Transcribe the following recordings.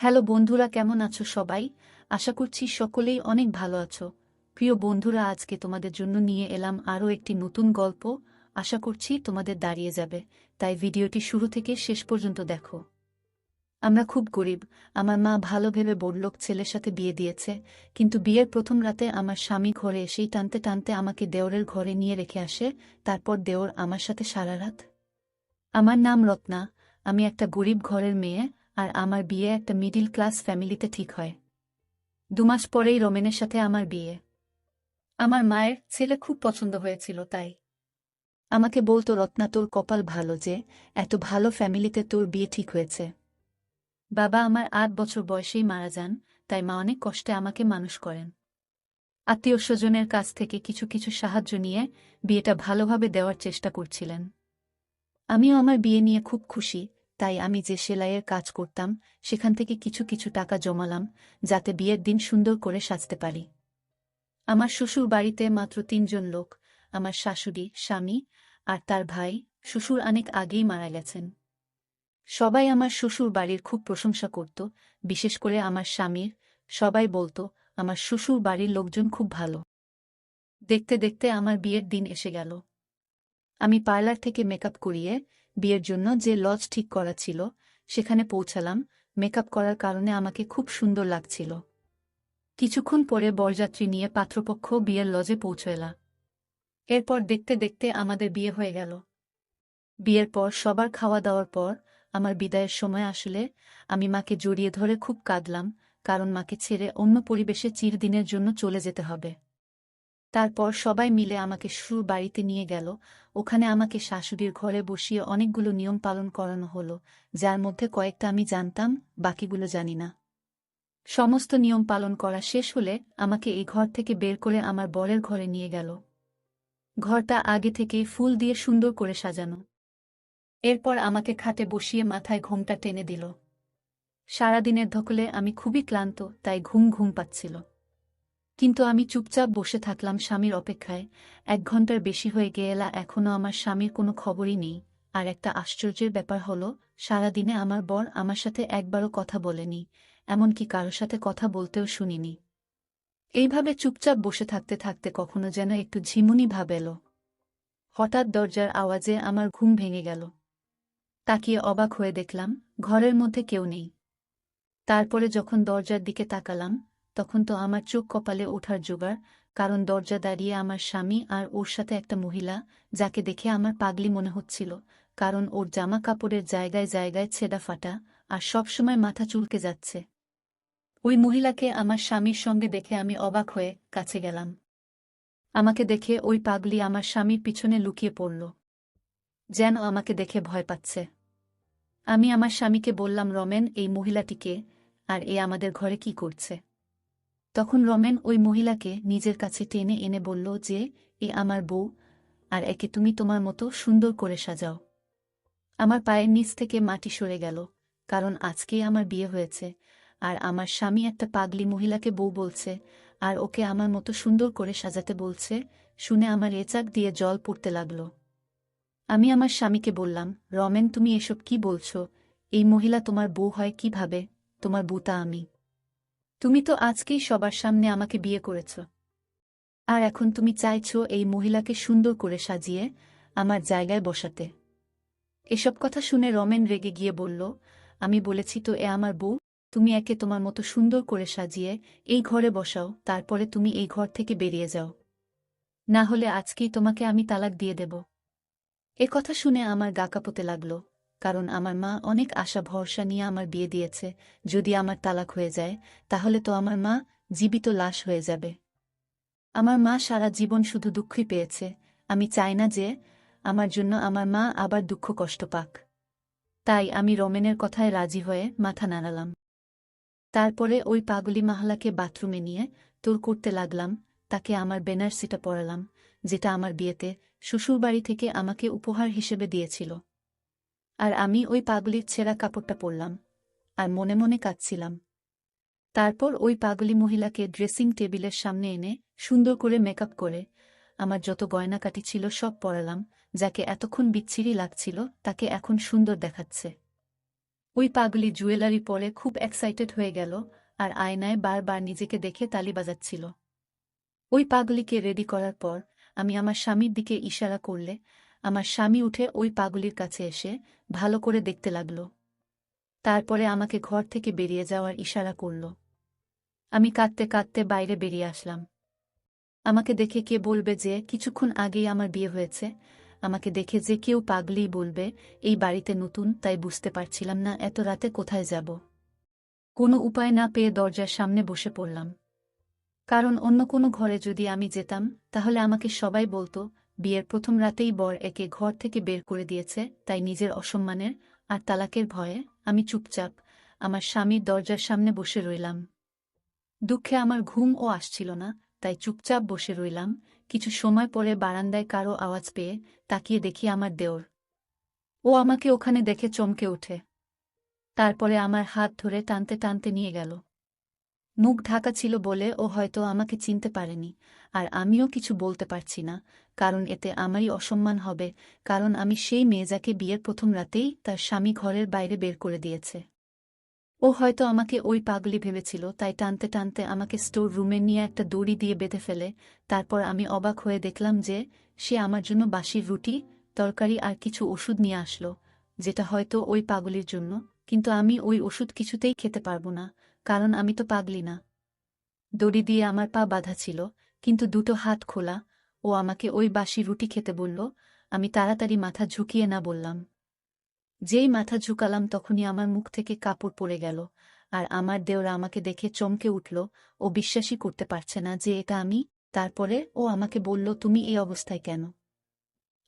Hello বন্ধুরা, কেমন আছো সবাই? আশা করছি সকলেই অনেক ভালো আছো। প্রিয় বন্ধুরা, আজকে তোমাদের জন্য নিয়ে এলাম আরও একটি নতুন গল্প। আশা করছি তোমাদের দাঁড়িয়ে যাবে, তাই ভিডিওটি শুরু থেকে শেষ পর্যন্ত দেখো। আমরা খুব গরিব। আমার মা ভালো ভেবে বড়লোক ছেলের সাথে বিয়ে দিয়েছে, কিন্তু বিয়ের প্রথম রাতে আমার স্বামী ঘরে এসেই টানতে টানতে আমাকে দেওরের ঘরে নিয়ে রেখে আসে। তারপর দেওর আমার সাথে সারা রাত। আমার নাম রত্না, আমি একটা গরিব ঘরের মেয়ে, আর আমার বিয়ে একটা মিডিল ক্লাস ফ্যামিলিতে ঠিক হয়। 2 মাস পরেই রমেনের সাথে আমার বিয়ে। আমার মায়ের ছেলে খুব পছন্দ হয়েছিল, তাই আমাকে বলতো, রত্না, তোর কপাল ভালো যে এত ভালো ফ্যামিলিতে তোর বিয়ে ঠিক হয়েছে। বাবা আমার 8 বছর বয়সেই মারা যান, তাই মা অনেক কষ্টে আমাকে মানুষ করেন। আত্মীয় স্বজনের কাছ থেকে কিছু কিছু সাহায্য নিয়ে বিয়েটা ভালোভাবে দেওয়ার চেষ্টা করছিলেন। আমিও আমার বিয়ে নিয়ে খুব খুশি, তাই আমি যে সেলাইয়ের কাজ করতাম সেখান থেকে কিছু কিছু টাকা জমালাম, যাতে বিয়ের দিন সুন্দর করে সাজতে পারি। আমার শ্বশুর বাড়িতে মাত্র 3 জন লোক, আমার শাশুড়ি, স্বামী আর তার ভাই। শ্বশুর অনেক আগেই মারা গেছেন। সবাই আমার শ্বশুর বাড়ির খুব প্রশংসা করত, বিশেষ করে আমার স্বামীর। সবাই বলতো আমার শ্বশুর বাড়ির লোকজন খুব ভালো। দেখতে দেখতে আমার বিয়ের দিন এসে গেল। আমি পার্লার থেকে মেকআপ করিয়ে বিয়ের জন্য যে লজ ঠিক করা ছিল সেখানে পৌঁছালাম। মেকআপ করার কারণে আমাকে খুব সুন্দর লাগছিল। কিছুক্ষণ পরে বরযাত্রী নিয়ে পাত্রপক্ষ বিয়ের লজে পৌঁছলা। এরপর দেখতে দেখতে আমাদের বিয়ে হয়ে গেল। বিয়ের পর সবার খাওয়া দাওয়ার পর আমার বিদায়ের সময় আসলে আমি মাকে জড়িয়ে ধরে খুব কাঁদলাম, কারণ মাকে ছেড়ে অন্য পরিবেশে চিরদিনের জন্য চলে যেতে হবে। তারপর সবাই মিলে আমাকে শ্বশুর বাড়িতে নিয়ে গেল। ওখানে আমাকে শাশুড়ির ঘরে বসিয়ে অনেকগুলো নিয়ম পালন করানো হলো, যার মধ্যে কয়েকটা আমি জানতাম, বাকিগুলো জানি না। সমস্ত নিয়ম পালন করা শেষ হলে আমাকে এই ঘর থেকে বের করে আমার বরের ঘরে নিয়ে গেল। ঘরটা আগে থেকেই ফুল দিয়ে সুন্দর করে সাজানো। এরপর আমাকে খাটে বসিয়ে মাথায় ঘোমটা টেনে দিল। সারাদিনের ধকলে আমি খুবই ক্লান্ত, তাই ঘুম ঘুম পাচ্ছিল। কিন্তু আমি চুপচাপ বসে থাকলাম স্বামীর অপেক্ষায়। 1 ঘন্টার বেশি হয়ে গেলা, এখনও আমার স্বামীর কোনো খবরই নেই। আর একটা আশ্চর্যের ব্যাপার হলো, সারাদিনে আমার বর আমার সাথে একবারও কথা বলেনি, এমনকি কারো সাথে কথা বলতেও শুনিনি। এইভাবে চুপচাপ বসে থাকতে থাকতে কখনো যেন একটু ঝিমুনি ভাব এলো। হঠাৎ দরজার আওয়াজে আমার ঘুম ভেঙে গেল। তাকিয়ে অবাক হয়ে দেখলাম ঘরের মধ্যে কেউ নেই। তারপরে যখন দরজার দিকে তাকালাম, তখন তো আমার চোখ কপালে ওঠার জোগাড়, কারণ দরজা দাঁড়িয়ে আমার স্বামী আর ওর সাথে একটা মহিলা, যাকে দেখে আমার পাগলি মনে হচ্ছিল, কারণ ওর জামা কাপড়ের জায়গায় জায়গায় ছেঁড়া ফাটা, আর সবসময় মাথা চুলকে যাচ্ছে। ওই মহিলাকে আমার স্বামীর সঙ্গে দেখে আমি অবাক হয়ে কাছে গেলাম। আমাকে দেখে ওই পাগলি আমার স্বামীর পিছনে লুকিয়ে পড়ল, যেন আমাকে দেখে ভয় পাচ্ছে। আমি আমার স্বামীকে বললাম, রমেন, এই মহিলাটিকে, আর এ আমাদের ঘরে কি করছে? তখন রমেন ওই মহিলাকে নিজের কাছে টেনে এনে বলল যে, এ আমার বউ, আর একে তুমি তোমার মতো সুন্দর করে সাজাও। আমার পায়ের নিচ থেকে মাটি সরে গেল, কারণ আজকেই আমার বিয়ে হয়েছে, আর আমার স্বামী একটা পাগলি মহিলাকে বউ বলছে, আর ওকে আমার মতো সুন্দর করে সাজাতে বলছে। শুনে আমার এচাক দিয়ে জল পড়তে লাগল। আমি আমার স্বামীকে বললাম, রমেন, তুমি এসব কি বলছো? এই মহিলা তোমার বউ হয় কিভাবে? তোমার বউটা আমি। তুমি তো আজকেই সবার সামনে আমাকে বিয়ে করেছ, আর এখন তুমি চাইছো এই মহিলাকে সুন্দর করে সাজিয়ে আমার জায়গায় বসাতে। এসব কথা শুনে রমেন রেগে গিয়ে বলল, আমি বলেছি তো এ আমার বউ, তুমি একে তোমার মতো সুন্দর করে সাজিয়ে এই ঘরে বসাও, তারপরে তুমি এই ঘর থেকে বেরিয়ে যাও, না হলে আজকেই তোমাকে আমি তালাক দিয়ে দেব। এ কথা শুনে আমার গা কাঁপতে লাগল, কারণ আমার মা অনেক আশা ভরসা নিয়ে আমার বিয়ে দিয়েছে। যদি আমার তালাক হয়ে যায়, তাহলে তো আমার মা জীবিত লাশ হয়ে যাবে। আমার মা সারা জীবন শুধু দুঃখই পেয়েছে। আমি চাই না যে আমার জন্য আমার মা আবার দুঃখ কষ্ট পাক। তাই আমি রমেনের কথায় রাজি হয়ে মাথা নাড়ালাম। তারপরে ওই পাগলি মাহলাকে বাথরুমে নিয়ে তোর করতে লাগলাম। তাকে আমার বেনারসিটা পরালাম, যেটা আমার বিয়েতে শ্বশুরবাড়ি থেকে আমাকে উপহার হিসেবে দিয়েছিল। আর আমি ওই পাগলির ছেঁড়া কাপড়টা পরলাম, আর মনে মনে কাঁদছিলাম। তারপর ওই পাগলি মহিলাকে ড্রেসিং টেবিলের সামনে এনে সুন্দর করে মেকআপ করে আমার যত গয়নাকাটি ছিল সব পরালাম। যাকে এতক্ষণ বিচ্ছিরি লাগছিল তাকে এখন সুন্দর দেখাচ্ছে। ওই পাগলি জুয়েলারি পরে খুব এক্সাইটেড হয়ে গেল আর আয়নায় বারবার নিজেকে দেখে তালি বাজাচ্ছিল। ওই পাগলিকে রেডি করার পর আমি আমার স্বামীর দিকে ইশারা করলে আমার স্বামী উঠে ওই পাগলির কাছে এসে ভালো করে দেখতে লাগল। তারপরে আমাকে ঘর থেকে বেরিয়ে যাওয়ার ইশারা করল। আমি কাঁদতে কাঁদতে বাইরে বেরিয়ে আসলাম। আমাকে দেখে কে বলবে যে কিছুক্ষণ আগেই আমার বিয়ে হয়েছে? আমাকে দেখে যে কেউ পাগলিই বলবে। এই বাড়িতে নতুন, তাই বুঝতে পারছিলাম না এত রাতে কোথায় যাব। কোনো উপায় না পেয়ে দরজার সামনে বসে পড়লাম। কারণ অন্য কোনো ঘরে যদি আমি যেতাম তাহলে আমাকে সবাই বলতো বিয়ের প্রথম রাতেই বর একে ঘর থেকে বের করে দিয়েছে। তাই নিজের অসম্মানের আর তালাকের ভয়ে আমি চুপচাপ আমার স্বামীর দরজার সামনে বসে রইলাম। দুঃখে আমার ঘুমও আসছিল না, তাই চুপচাপ বসে রইলাম। কিছু সময় পরে বারান্দায় কারো আওয়াজ পেয়ে তাকিয়ে দেখি আমার দেওর। ও আমাকে ওখানে দেখে চমকে ওঠে। তারপরে আমার হাত ধরে টানতে টানতে নিয়ে গেল। মুখ ঢাকা ছিল বলে ও হয়তো আমাকে চিনতে পারেনি, আর আমিও কিছু বলতে পারছি না, কারণ এতে আমারই অসম্মান হবে। কারণ আমি সেই মেয়ে যাকে বিয়ের প্রথম রাতেই তার স্বামী ঘরের বাইরে বের করে দিয়েছে। ও হয়তো আমাকে ওই পাগলি ভেবেছিল, তাই টানতে টানতে আমাকে স্টোর রুমে নিয়ে একটা দড়ি দিয়ে বেঁধে ফেলে। তারপর আমি অবাক হয়ে দেখলাম যে সে আমার জন্য বাসির রুটি, তরকারি আর কিছু ওষুধ নিয়ে আসলো, যেটা হয়তো ওই পাগলির জন্য। কিন্তু আমি ওই ওষুধ কিছুতেই খেতে পারবো না, কারণ আমি তো পাগলি না। দড়ি দিয়ে আমার পা বাঁধা ছিল, কিন্তু দুটো হাত খোলা। ও আমাকে ওই বাসি রুটি খেতে বলল। আমি তাড়াতাড়ি মাথা ঝুঁকিয়ে না বললাম। যেই মাথা ঝুঁকালাম তখনই আমার মুখ থেকে কাপড় পড়ে গেল, আর আমার দেওরা আমাকে দেখে চমকে উঠল। ও বিশ্বাসই করতে পারছে না যে এটা আমি। তারপরে ও আমাকে বলল, তুমি এই অবস্থায় কেন?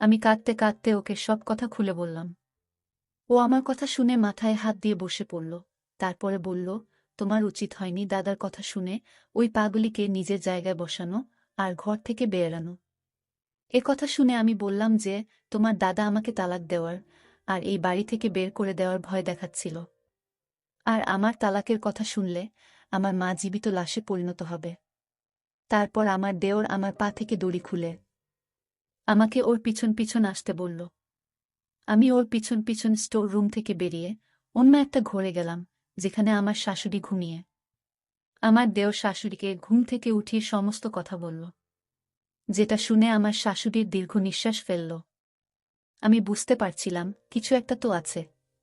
আমি কাঁদতে কাঁদতে ওকে সব কথা খুলে বললাম। ও আমার কথা শুনে মাথায় হাত দিয়ে বসে পড়ল। তারপরে বলল, তোমার উচিত হয়নি দাদার কথা শুনে ওই পাগলিকে নিজের জায়গায় বসানো আর ঘর থেকে বেরানো। এ কথা শুনে আমি বললাম যে তোমার দাদা আমাকে তালাক দেওয়ার আর এই বাড়ি থেকে বের করে দেওয়ার ভয় দেখাচ্ছিল। আর আমার তালাকের কথা শুনলে আমার মা জীবিত লাশে পরিণত হবে। তারপর আমার দেওর আমার পা থেকে দড়ি খুলে আমাকে ওর পিছন পিছন আসতে বলল। আমি ওর পিছন পিছন স্টোর রুম থেকে বেরিয়ে অন্য একটা ঘরে গেলাম, যেখানে আমার শাশুড়ি ঘুমিয়ে। আমার দেওর শাশুড়িকে ঘুম থেকে উঠিয়ে সমস্ত কথা বলল, যেটা শুনে আমার শাশুড়ির দীর্ঘ নিঃশ্বাস ফেলল। আমি বুঝতে পারছিলাম কিছু একটা তো আছে,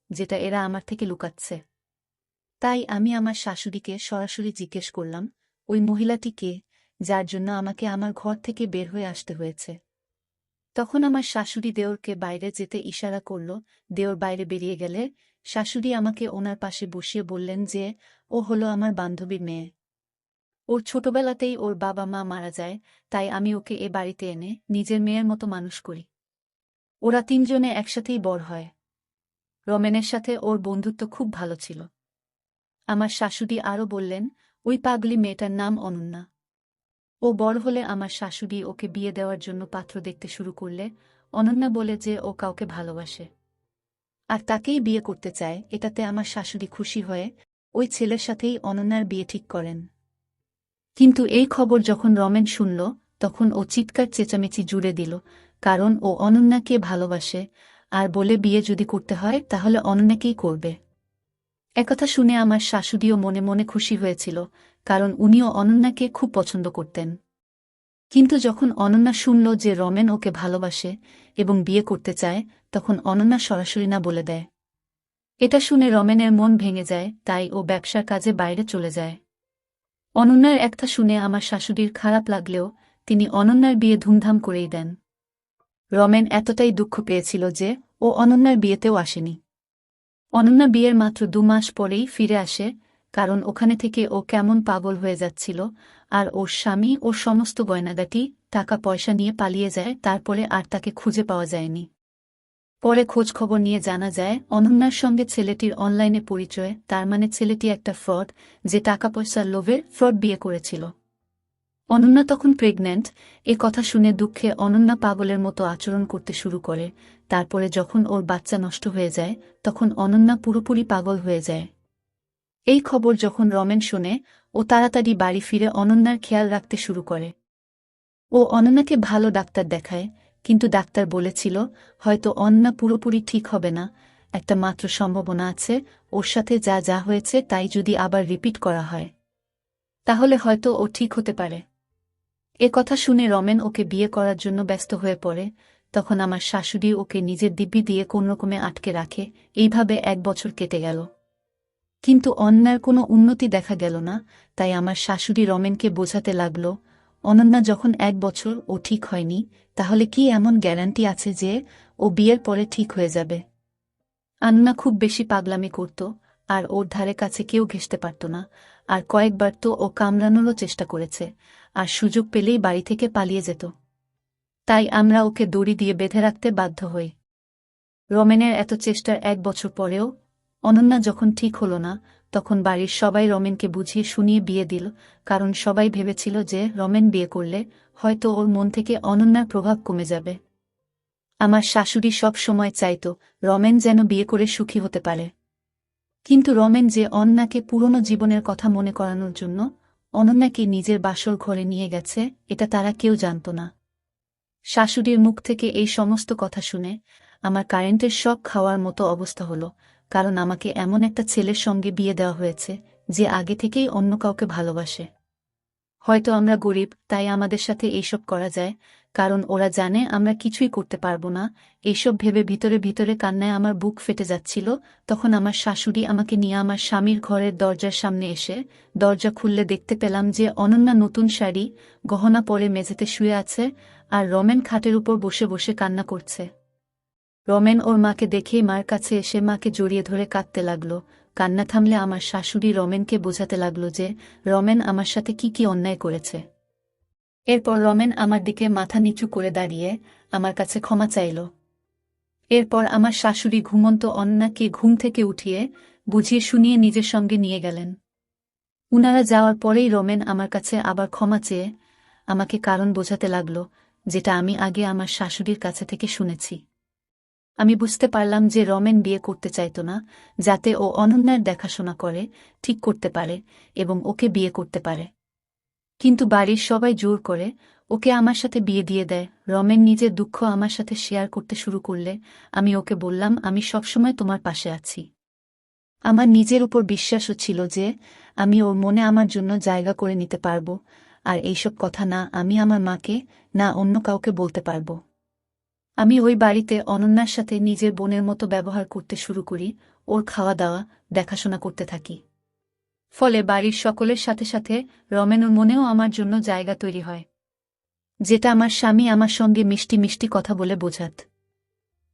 যেটা এরা আমার থেকে লুকাচ্ছে। তাই আমি আমার শাশুড়িকে সরাসরি জিজ্ঞেস করলাম, ওই মহিলাটি কে, যার জন্য আমাকে আমার ঘর থেকে বের হয়ে আসতে হয়েছে? তখন আমার শাশুড়ি দেওরকে বাইরে যেতে ইশারা করল। দেওর বাইরে বেরিয়ে গেলে শাশুড়ি আমাকে ওনার পাশে বসিয়ে বললেন যে ও হলো আমার বান্ধবীর মেয়ে। ওর ছোটবেলাতেই ওর বাবা মা মারা যায়, তাই আমি ওকে এ বাড়িতে এনে নিজের মেয়ের মতো মানুষ করি। ওরা তিনজনে একসাথেই বড় হয়। রমেনের সাথে ওর বন্ধুত্ব খুব ভালো ছিল। আমার শাশুড়ি আরও বললেন, ওই পাগলি মেয়েটার নাম অনন্যা। ও বড় হলে আমার শাশুড়ি ওকে বিয়ে দেওয়ার জন্য পাত্র দেখতে শুরু করলে। অনন্যা বলে যে ও কাউকে ভালোবাসে আর তাকেই বিয়ে করতে চায়। এটাতে আমার শাশুড়ি খুশি হয়ে ওই ছেলের সাথেই অনন্যার বিয়ে ঠিক করেন। কিন্তু এই খবর যখন রমেন শুনল, তখন ও চিৎকার চেঁচামেচি জুড়ে দিল, কারণ ও অনন্যাকে ভালোবাসে আর বলে বিয়ে যদি করতে হয় তাহলে অনন্যাকেই করবে। একথা শুনে আমার শাশুড়িও মনে মনে খুশি হয়েছিল, কারণ উনিও অনন্যাকে খুব পছন্দ করতেন। কিন্তু যখন অনন্যা শুনল যে রমেন ওকে ভালোবাসে এবং বিয়ে করতে চায়, তখন অনন্যা সরাসরি না বলে দেয়। এটা শুনে রমেনের মন ভেঙে যায়, তাই ও ব্যবসার কাজে বাইরে চলে যায়। অনন্যার একটা শুনে আমার শাশুড়ির খারাপ লাগলেও তিনি অনন্যার বিয়ে ধুমধাম করেই দেন। রমেন এতটাই দুঃখ পেয়েছিল যে ও অনন্যার বিয়েতেও আসেনি। অনন্যা বিয়ের মাত্র 2 মাস পরেই ফিরে আসে, কারণ ওখানে থেকে ও কেমন পাগল হয়ে যাচ্ছিল। আর ওর স্বামী ওর সমস্ত গয়নাগাটি টাকা পয়সা নিয়ে পালিয়ে যায়। তারপরে আর তাকে খুঁজে পাওয়া যায়নি। পরে খোঁজ খবর নিয়ে জানা যায় অনন্যার সঙ্গে ছেলেটির অনলাইনে পরিচয়, তার মানে ছেলেটি একটা ফ্রড, যে টাকা পয়সার লোভে ফ্রড বিয়ে করেছিল। অনন্যা তখন প্রেগন্যান্ট। এ কথা শুনে দুঃখে অনন্যা পাগলের মতো আচরণ করতে শুরু করে। তারপরে যখন ওর বাচ্চা নষ্ট হয়ে যায়, তখন অনন্যা পুরোপুরি পাগল হয়ে যায়। এই খবর যখন রমেন শোনে, ও তাড়াতাড়ি বাড়ি ফিরে অনন্যার খেয়াল রাখতে শুরু করে। ও অনন্যাকে ভালো ডাক্তার দেখায়, কিন্তু ডাক্তার বলেছিল হয়তো অনন্যা পুরোপুরি ঠিক হবে না, একটা মাত্র সম্ভাবনা আছে, ওর সাথে যা যা হয়েছে তাই যদি আবার রিপিট করা হয় তাহলে হয়তো ও ঠিক হতে পারে। এ কথা শুনে রমেন ওকে বিয়ে করার জন্য ব্যস্ত হয়ে পড়ে। তখন আমার শাশুড়ি ওকে নিজের দিব্যি দিয়ে কোনোরকমে আটকে রাখে। এইভাবে 1 বছর কেটে গেল, কিন্তু অন্যার কোনো উন্নতি দেখা গেল না। তাই আমার শাশুড়ি রমেনকে বোঝাতে লাগল, অনন্যা যখন 1 বছর ও ঠিক হয়নি, তাহলে কি এমন গ্যারান্টি আছে যে ও বিয়ের পরে ঠিক হয়ে যাবে? আন্না খুব বেশি পাগলামি করত, আর ওর ধারে কাছে কেউ ঘেঁষতে পারত না। আর কয়েকবার তো ও কামড়ানোরও চেষ্টা করেছে, আর সুযোগ পেলেই বাড়ি থেকে পালিয়ে যেত। তাই আমরা ওকে দড়ি দিয়ে বেঁধে রাখতে বাধ্য হই। রমেনের এত চেষ্টার 1 বছর পরেও অনন্যা যখন ঠিক হল না, তখন বাড়ির সবাই রমেনকে বুঝিয়ে শুনিয়ে বিয়ে দিল। কারণ সবাই ভেবেছিল যে রমেন বিয়ে করলে হয়তো ওর মন থেকে অনন্যার প্রভাব কমে যাবে। আমার শাশুড়ি সব সময় চাইত রমেন যেন বিয়ে করে সুখী হতে পারে। কিন্তু রমেন যে অনন্যাকে পুরনো জীবনের কথা মনে করানোর জন্য অনন্যাকে নিজের বাসর ঘরে নিয়ে গেছে, এটা তারা কেউ জানত না। শাশুড়ির মুখ থেকে এই সমস্ত কথা শুনে আমার কারেন্টের শক খাওয়ার মতো অবস্থা হলো। কারণ আমাকে এমন একটা ছেলের সঙ্গে বিয়ে দেওয়া হয়েছে যে আগে থেকেই অন্য কাউকে ভালোবাসে। হয়তো আমরা গরিব, তাই আমাদের সাথে এইসব করা যায়, কারণ ওরা জানে আমরা কিছুই করতে পারবো না। এইসব ভেবে ভিতরে ভিতরে কান্নায় আমার বুক ফেটে যাচ্ছিল। তখন আমার শাশুড়ি আমাকে নিয়ে আমার স্বামীর ঘরের দরজার সামনে এসে দরজা খুললে দেখতে পেলাম যে অনন্যা নতুন শাড়ি গহনা পরে মেঝেতে শুয়ে আছে, আর রমেন খাটের উপর বসে বসে কান্না করছে। রমেন ওর মাকে দেখেই মার কাছে এসে মাকে জড়িয়ে ধরে কাঁদতে লাগল। কান্না থামলে আমার শাশুড়ি রমেনকে বোঝাতে লাগল যে রমেন আমার সাথে কি কি অন্যায় করেছে। এরপর রমেন আমার দিকে মাথা নিচু করে দাঁড়িয়ে আমার কাছে ক্ষমা চাইল। এরপর আমার শাশুড়ি ঘুমন্ত অন্নাকে ঘুম থেকে উঠিয়ে বুঝিয়ে শুনিয়ে নিজের সঙ্গে নিয়ে গেলেন। উনারা যাওয়ার পরেই রমেন আমার কাছে আবার ক্ষমা চেয়ে আমাকে কারণ বোঝাতে লাগল, যেটা আমি আগে আমার শাশুড়ির কাছে থেকে শুনেছি। আমি বুঝতে পারলাম যে রমেন বিয়ে করতে চাইত না, যাতে ও অনন্যার দেখাশোনা করে, ঠিক করতে পারে এবং ওকে বিয়ে করতে পারে। কিন্তু বাড়ির সবাই জোর করে ওকে আমার সাথে বিয়ে দিয়ে দেয়। রমেন নিজের দুঃখ আমার সাথে শেয়ার করতে শুরু করলে আমি ওকে বললাম, আমি সবসময় তোমার পাশে আছি। আমার নিজের উপর বিশ্বাসও ছিল যে আমি ওর মনে আমার জন্য জায়গা করে নিতে পারব, আর এইসব কথা না আমি আমার মাকে না অন্য কাউকে বলতে পারব। আমি ওই বাড়িতে অনন্যার সাথে নিজের বোনের মতো ব্যবহার করতে শুরু করি, ওর খাওয়া দাওয়া দেখাশোনা করতে থাকি। ফলে বাড়ির সকলের সাথে সাথে রমেনুর মনেও আমার জন্য জায়গা তৈরি হয়, যেটা আমার স্বামী আমার সঙ্গে মিষ্টি মিষ্টি কথা বলে বোঝাত।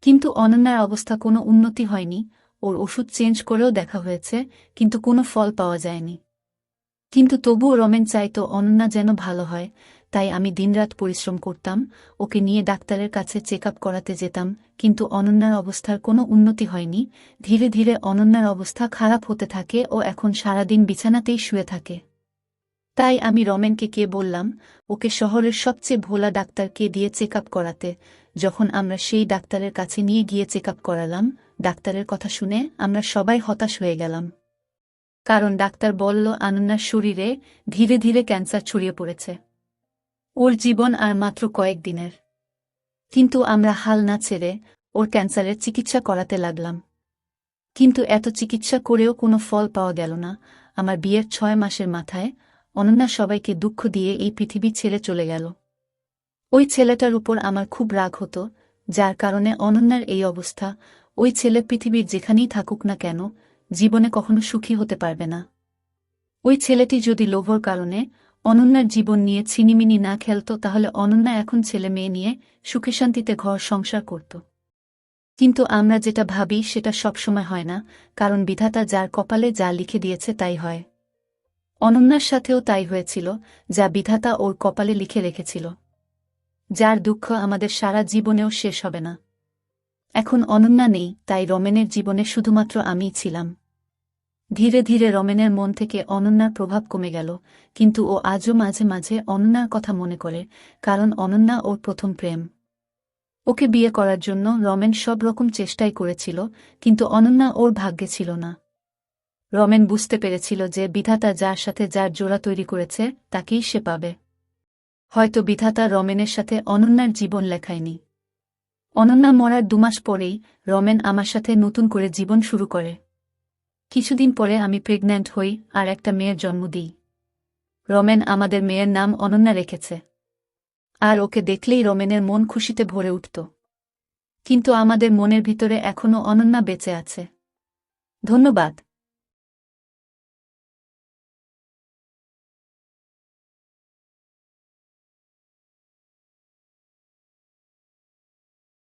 কিন্তু অনন্যার অবস্থা কোনো উন্নতি হয়নি। ওর ওষুধ চেঞ্জ করেও দেখা হয়েছে, কিন্তু কোনো ফল পাওয়া যায়নি। কিন্তু তবুও রমেন চাইত অনন্যা যেন ভালো হয়, তাই আমি দিনরাত পরিশ্রম করতাম, ওকে নিয়ে ডাক্তারের কাছে চেক আপ করাতে যেতাম। কিন্তু অনন্যার অবস্থার কোনো উন্নতি হয়নি। ধীরে ধীরে অনন্যার অবস্থা খারাপ হতে থাকে ও এখন সারাদিন বিছানাতেই শুয়ে থাকে। তাই আমি রমেনকে বললাম ওকে শহরের সবচেয়ে ভোলা ডাক্তারকে দিয়ে চেক আপ করাতে। যখন আমরা সেই ডাক্তারের কাছে নিয়ে গিয়ে চেক আপ করালাম, ডাক্তারের কথা শুনে আমরা সবাই হতাশ হয়ে গেলাম। কারণ ডাক্তার বলল অনন্যার শরীরে ধীরে ধীরে ক্যান্সার ছড়িয়ে পড়েছে, ওর জীবন আর মাত্র কয়েকদিনের। কিন্তু আমরা হাল না ছেড়ে ওর ক্যান্সারের চিকিৎসা করাতে লাগলাম। কিন্তু এত চিকিৎসা করেও কোনো ফল পাওয়া গেল না। আমার বিয়ের 6 মাসের মাথায় অনন্যা সবাইকে দুঃখ দিয়ে এই পৃথিবী ছেড়ে চলে গেল। ওই ছেলেটার উপর আমার খুব রাগ হতো, যার কারণে অনন্যার এই অবস্থা। ওই ছেলে পৃথিবীর যেখানেই থাকুক না কেন, জীবনে কখনো সুখী হতে পারবে না। ওই ছেলেটি যদি লোভর কারণে অনন্যার জীবন নিয়ে ছিনিমিনি না খেলত, তাহলে অনন্যা এখন ছেলে মেয়ে নিয়ে সুখে শান্তিতে ঘর সংসার করত। কিন্তু আমরা যেটা ভাবি সেটা সবসময় হয় না, কারণ বিধাতা যার কপালে যা লিখে দিয়েছে তাই হয়। অনন্যার সাথেও তাই হয়েছিল, যা বিধাতা ওর কপালে লিখে রেখেছিল, যার দুঃখ আমাদের সারা জীবনেও শেষ হবে না। এখন অনন্যা নেই, তাই রমেনের জীবনে শুধুমাত্র আমিই ছিলাম। ধীরে ধীরে রমেনের মন থেকে অনন্যার প্রভাব কমে গেল, কিন্তু ও আজও মাঝে মাঝে অনন্যার কথা মনে করে, কারণ অনন্যা ওর প্রথম প্রেম। ওকে বিয়ে করার জন্য রমেন সব রকম চেষ্টাই করেছিল, কিন্তু অনন্যা ওর ভাগ্যে ছিল না। রমেন বুঝতে পেরেছিল যে বিধাতা যার সাথে যার জোড়া তৈরি করেছে তাকেই সে পাবে। হয়তো বিধাতা রমেনের সাথে অনন্যার জীবন লেখায়নি। অনন্যা মরার 2 মাস পরেই রমেন আমার সাথে নতুন করে জীবন শুরু করে। কিছুদিন পরে আমি প্রেগন্যান্ট হই আর একটা মেয়ের জন্ম দিই। রমেন আমাদের মেয়ের নাম অনন্যা রেখেছে। আর ওকে দেখলেই রমেনের মন খুশিতে ভরে উঠত। কিন্তু আমাদের মনের ভিতরে এখনও অনন্যা বেঁচে আছে। ধন্যবাদ।